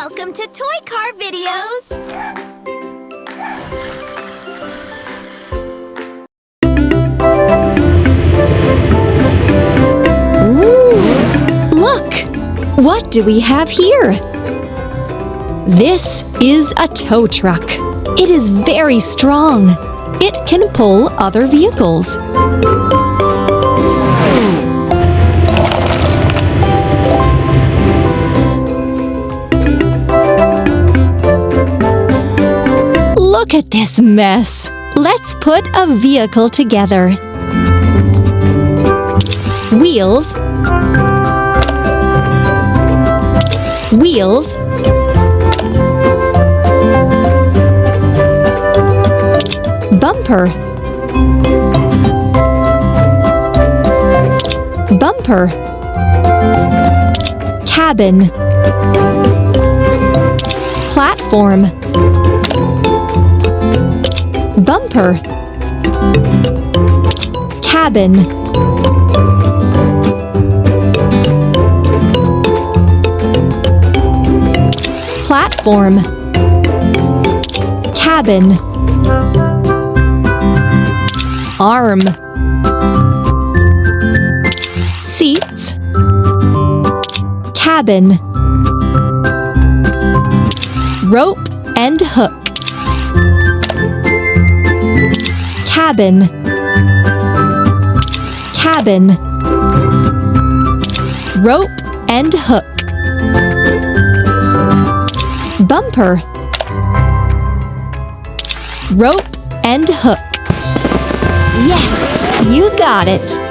Welcome to Toy Car Videos! Ooh, look! What do we have here? This is a tow truck. It is very strong. It can pull other vehicles. Look at this mess. Let's put a vehicle together. Wheels. Wheels. Bumper. Bumper. Cabin. Platform. Bumper. Cabin. Platform. Cabin. Arm. Seats. Cabin. Rope and hook. Cabin. Cabin. Rope and hook. Bumper. Rope and hook. Yes, you got it!